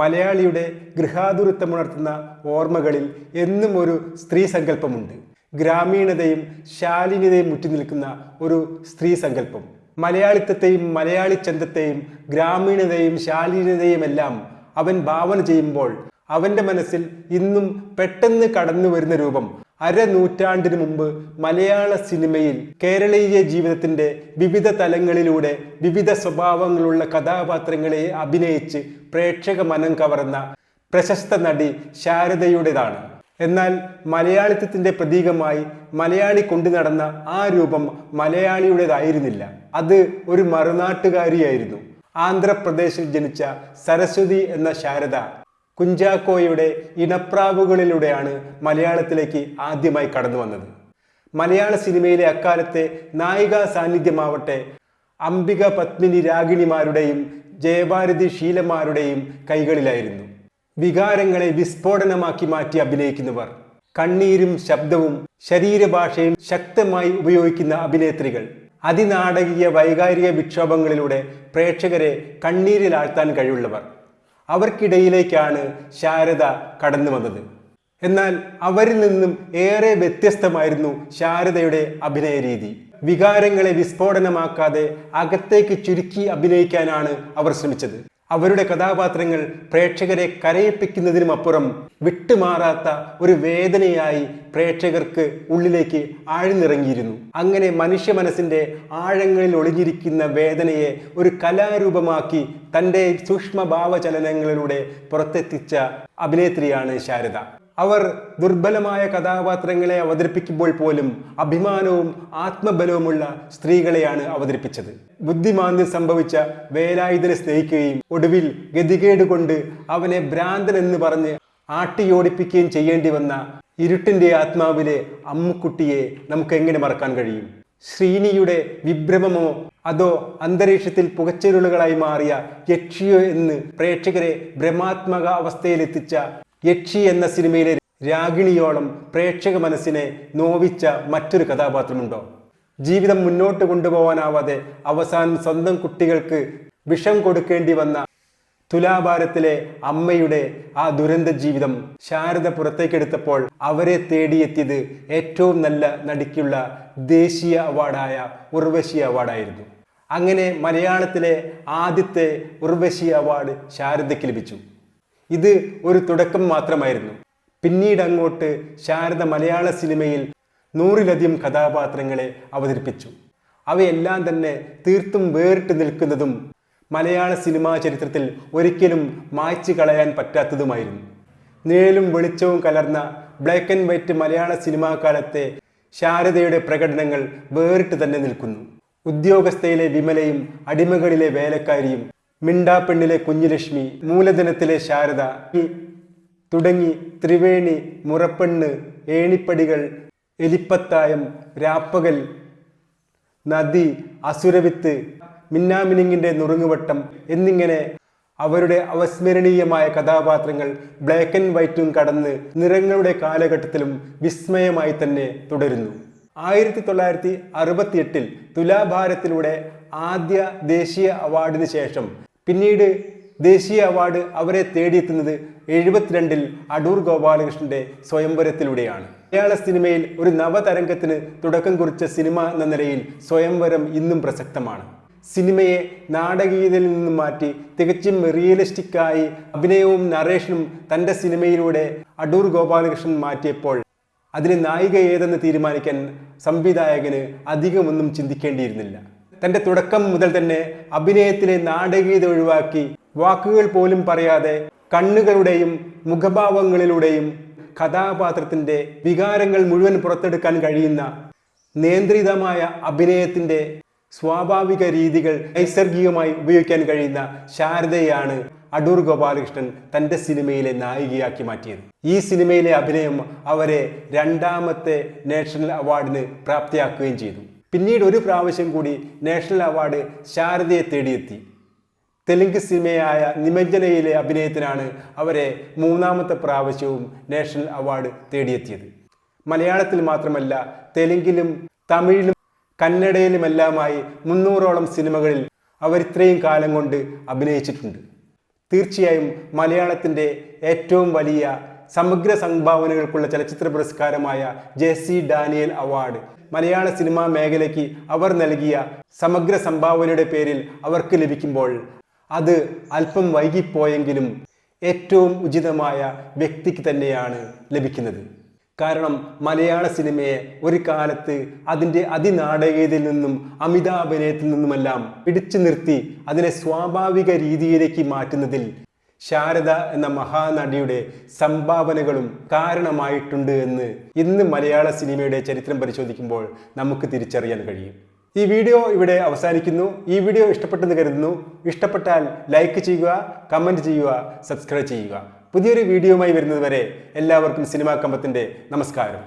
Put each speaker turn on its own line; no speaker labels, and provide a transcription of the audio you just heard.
മലയാളിയുടെ ഗൃഹാതുരത്വമുണർത്തുന്ന ഓർമ്മകളിൽ എന്നും ഒരു സ്ത്രീ സങ്കല്പമുണ്ട്. ഗ്രാമീണതയും ശാലീനതയും മുറ്റിനിൽക്കുന്ന ഒരു സ്ത്രീ സങ്കല്പം. മലയാളിത്വത്തെയും മലയാളി ചന്തത്തെയും ഗ്രാമീണതയും ശാലീനതയും എല്ലാം അവൻ ഭാവന ചെയ്യുമ്പോൾ അവൻ്റെ മനസ്സിൽ ഇന്നും പെട്ടെന്ന് കടന്നു വരുന്ന രൂപം അരനൂറ്റാണ്ടിനു മുമ്പ് മലയാള സിനിമയിൽ കേരളീയ ജീവിതത്തിൻ്റെ വിവിധ തലങ്ങളിലൂടെ വിവിധ സ്വഭാവങ്ങളുള്ള കഥാപാത്രങ്ങളെ അഭിനയിച്ച് പ്രേക്ഷക മനം കവർന്ന പ്രശസ്ത നടി ശാരദയുടേതാണ്. എന്നാൽ മലയാളിത്വത്തിൻ്റെ പ്രതീകമായി മലയാളി കൊണ്ടു നടന്ന ആ രൂപം മലയാളിയുടേതായിരുന്നില്ല. അത് ഒരു മറുനാട്ടുകാരിയായിരുന്നു. ആന്ധ്രാപ്രദേശിൽ ജനിച്ച സരസ്വതി എന്ന ശാരദ കുഞ്ചാക്കോയുടെ ഇണപ്രാവുകളിലൂടെയാണ് മലയാളത്തിലേക്ക് ആദ്യമായി കടന്നു വന്നത്. മലയാള സിനിമയിലെ അക്കാലത്തെ നായികാ സാന്നിധ്യമാവട്ടെ അംബിക പത്മിനി രാഗിണിമാരുടെയും ജയഭാരതി ശീലമാരുടെയും കൈകളിലായിരുന്നു. വികാരങ്ങളെ വിസ്ഫോടനമാക്കി മാറ്റി അഭിനയിക്കുന്നവർ, കണ്ണീരും ശബ്ദവും ശരീരഭാഷയും ശക്തമായി ഉപയോഗിക്കുന്ന അഭിനേത്രികൾ, അതിനാടകീയ വൈകാരിക വിക്ഷോഭങ്ങളിലൂടെ പ്രേക്ഷകരെ കണ്ണീരിലാഴ്ത്താൻ കഴിവുള്ളവർ, അവർക്കിടയിലേക്കാണ് ശാരദ കടന്നു വന്നത്. എന്നാൽ അവരിൽ നിന്നും ഏറെ വ്യത്യസ്തമായിരുന്നു ശാരദയുടെ അഭിനയ രീതി. വികാരങ്ങളെ വിസ്ഫോടനമാക്കാതെ അകത്തേക്ക് ചുരുക്കി അഭിനയിക്കാനാണ് അവർ ശ്രമിച്ചത്. അവരുടെ കഥാപാത്രങ്ങൾ പ്രേക്ഷകരെ കരയിപ്പിക്കുന്നതിനുമപ്പുറം വിട്ടുമാറാത്ത ഒരു വേദനയായി പ്രേക്ഷകർക്ക് ഉള്ളിലേക്ക് ആഴ്ന്നിറങ്ങിയിരുന്നു. അങ്ങനെ മനുഷ്യ മനസ്സിന്റെ ആഴങ്ങളിൽ ഒളിഞ്ഞിരിക്കുന്ന വേദനയെ ഒരു കലാരൂപമാക്കി തൻ്റെ സൂക്ഷ്മഭാവചലനങ്ങളിലൂടെ പുറത്തെത്തിച്ച അഭിനേത്രിയാണ് ശാരദ. അവർ ദുർബലമായ കഥാപാത്രങ്ങളെ അവതരിപ്പിക്കുമ്പോൾ പോലും അഭിമാനവും ആത്മബലവുമുള്ള സ്ത്രീകളെയാണ് അവതരിപ്പിച്ചത്. ബുദ്ധിമാന്ദ്യം സംഭവിച്ച വേലായുധനെ സ്നേഹിക്കുകയും ഒടുവിൽ ഗതികേട് കൊണ്ട് അവനെ ഭ്രാന്തൻ എന്ന് പറഞ്ഞ് ആട്ടിയോടിപ്പിക്കുകയും ചെയ്യേണ്ടി വന്ന ഇരുട്ടിന്റെ ആത്മാവിലെ അമ്മുക്കുട്ടിയെ നമുക്ക് എങ്ങനെ മറക്കാൻ കഴിയും? ശ്രീനിയുടെ വിഭ്രമമോ അതോ അന്തരീക്ഷത്തിൽ പുകച്ചിരുളുകളായി മാറിയ യക്ഷിയോ എന്ന് പ്രേക്ഷകരെ ഭ്രമാത്മക അവസ്ഥയിലെത്തിച്ച യക്ഷി എന്ന സിനിമയിലെ രാഗിണിയോളം പ്രേക്ഷക മനസ്സിനെ നോവിച്ച മറ്റൊരു കഥാപാത്രമുണ്ടോ? ജീവിതം മുന്നോട്ട് കൊണ്ടുപോകാനാവാതെ അവസാനം സ്വന്തം കുട്ടികൾക്ക് വിഷം കൊടുക്കേണ്ടി വന്ന തുലാഭാരത്തിലെ അമ്മയുടെ ആ ദുരന്ത ജീവിതം ശാരദ പുറത്തേക്കെടുത്തപ്പോൾ അവരെ തേടിയെത്തിയത് ഏറ്റവും നല്ല നടിക്കുള്ള ദേശീയ അവാർഡായ ഉർവശി അവാർഡായിരുന്നു. അങ്ങനെ മലയാളത്തിലെ ആദ്യത്തെ ഉർവശി അവാർഡ് ശാരദയ്ക്ക് ലഭിച്ചു. ഇത് ഒരു തുടക്കം മാത്രമായിരുന്നു. പിന്നീട് അങ്ങോട്ട് ശാരദ മലയാള സിനിമയിൽ 100-ലധികം കഥാപാത്രങ്ങളെ അവതരിപ്പിച്ചു. അവയെല്ലാം തന്നെ തീർത്തും വേറിട്ട് നിൽക്കുന്നതും മലയാള സിനിമാ ചരിത്രത്തിൽ ഒരിക്കലും മായ്ച്ചു കളയാൻ പറ്റാത്തതുമായിരുന്നു. നിഴലും വെളിച്ചവും കലർന്ന black and white Malayala cinema കാലത്തെ ശാരദയുടെ പ്രകടനങ്ങൾ വേറിട്ട് തന്നെ നിൽക്കുന്നു. ഉദ്യോഗസ്ഥയിലെ വിമലയും അടിമകളിലെ വേലക്കാരിയും, മിണ്ടാപ്പെണ്ണിലെ കുഞ്ഞുലക്ഷ്മി, മൂലധനത്തിലെ ശാരദ തുടങ്ങി ത്രിവേണി, മുറപ്പെണ്ണ്, ഏണിപ്പടികൾ, എലിപ്പത്തായം, രാപ്പകൽ, നദി, അസുരവിത്ത്, മിന്നാമിനിങ്ങിന്റെ നുറുങ്ങുവട്ടം എന്നിങ്ങനെ അവരുടെ അവസ്മരണീയമായ കഥാപാത്രങ്ങൾ ബ്ലാക്ക് ആൻഡ് വൈറ്റും കടന്ന് നിറങ്ങളുടെ കാലഘട്ടത്തിലും വിസ്മയമായി തന്നെ തുടരുന്നു. 1968 തുലാഭാരത്തിലൂടെ ആദ്യ ദേശീയ അവാർഡിന് ശേഷം പിന്നീട് ദേശീയ അവാർഡ് അവരെ തേടിയെത്തുന്നത് 72 അടൂർ ഗോപാലകൃഷ്ണന്റെ സ്വയംവരത്തിലൂടെയാണ്. മലയാള സിനിമയിൽ ഒരു നവതരംഗത്തിന് തുടക്കം കുറിച്ച സിനിമ എന്ന നിലയിൽ സ്വയംവരം ഇന്നും പ്രസക്തമാണ്. സിനിമയെ നാടകീയതയിൽ നിന്നും മാറ്റി തികച്ചും റിയലിസ്റ്റിക്കായി അഭിനയവും നറേഷനും തൻ്റെ സിനിമയിലൂടെ അടൂർ ഗോപാലകൃഷ്ണൻ മാറ്റിയപ്പോൾ അതിലെ നായിക ഏതെന്ന് തീരുമാനിക്കാൻ സംവിധായകന് അധികമൊന്നും ചിന്തിക്കേണ്ടിയിരുന്നില്ല. തൻ്റെ തുടക്കം മുതൽ തന്നെ അഭിനയത്തിലെ നാടകീയത ഒഴിവാക്കി വാക്കുകൾ പോലും പറയാതെ കണ്ണുകളുടെയും മുഖഭാവങ്ങളിലൂടെയും കഥാപാത്രത്തിൻ്റെ വികാരങ്ങൾ മുഴുവൻ പുറത്തെടുക്കാൻ കഴിയുന്ന നിയന്ത്രിതമായ അഭിനയത്തിൻ്റെ സ്വാഭാവിക രീതികൾ നൈസർഗികമായി ഉപയോഗിക്കാൻ കഴിയുന്ന ശാരദയാണ് അടൂർ ഗോപാലകൃഷ്ണൻ തൻ്റെ സിനിമയിലെ നായികയാക്കി മാറ്റിയത്. ഈ സിനിമയിലെ അഭിനയം അവരെ 2ാമത്തെ നാഷണൽ അവാർഡിന് പ്രാപ്തിയാക്കുകയും ചെയ്തു. പിന്നീട് ഒരു പ്രാവശ്യം കൂടി നാഷണൽ അവാർഡ് ശാരദയെ തേടിയെത്തി. തെലുങ്ക് സിനിമയായ നിമജ്ജനയിലെ അഭിനയത്തിനാണ് അവരെ 3ാമത്തെ പ്രാവശ്യവും നാഷണൽ അവാർഡ് തേടിയെത്തിയത്. മലയാളത്തിൽ മാത്രമല്ല തെലുങ്കിലും തമിഴിലും കന്നഡയിലുമെല്ലാമായി 300ഓളം സിനിമകളിൽ അവർ ഇത്രയും കാലം കൊണ്ട് അഭിനയിച്ചിട്ടുണ്ട്. തീർച്ചയായും മലയാളത്തിൻ്റെ ഏറ്റവും വലിയ സമഗ്ര സംഭാവനകൾക്കുള്ള ചലച്ചിത്ര പുരസ്കാരമായ JC ഡാനിയൽ അവാർഡ് മലയാള സിനിമാ മേഖലയ്ക്ക് അവർ നൽകിയ സമഗ്ര സംഭാവനയുടെ പേരിൽ അവർക്ക് ലഭിക്കുമ്പോൾ അത് അല്പം വൈകിപ്പോയെങ്കിലും ഏറ്റവും ഉചിതമായ വ്യക്തിക്ക് തന്നെയാണ് ലഭിക്കുന്നത്. കാരണം മലയാള സിനിമയെ ഒരു കാലത്ത് അതിൻ്റെ അതിനാടകീയതയിൽ നിന്നും അമിതാഭിനയത്തിൽ നിന്നുമെല്ലാം പിടിച്ചു നിർത്തി അതിനെ സ്വാഭാവിക രീതിയിലേക്ക് മാറ്റുന്നതിൽ ശാരദ എന്ന മഹാനടിയുടെ സംഭാവനകളും കാരണമായിട്ടുണ്ട് എന്ന് ഇന്ന് മലയാള സിനിമയുടെ ചരിത്രം പരിശോധിക്കുമ്പോൾ നമുക്ക് തിരിച്ചറിയാൻ കഴിയും. ഈ വീഡിയോ ഇവിടെ അവസാനിക്കുന്നു. ഈ വീഡിയോ ഇഷ്ടപ്പെട്ടെന്ന് കരുതുന്നു. ഇഷ്ടപ്പെട്ടാൽ ലൈക്ക് ചെയ്യുക, കമൻറ്റ് ചെയ്യുക, സബ്സ്ക്രൈബ് ചെയ്യുക. പുതിയൊരു വീഡിയോയുമായി വരുന്നതുവരെ എല്ലാവർക്കും സിനിമാ കമ്പത്തിൻ്റെ നമസ്കാരം.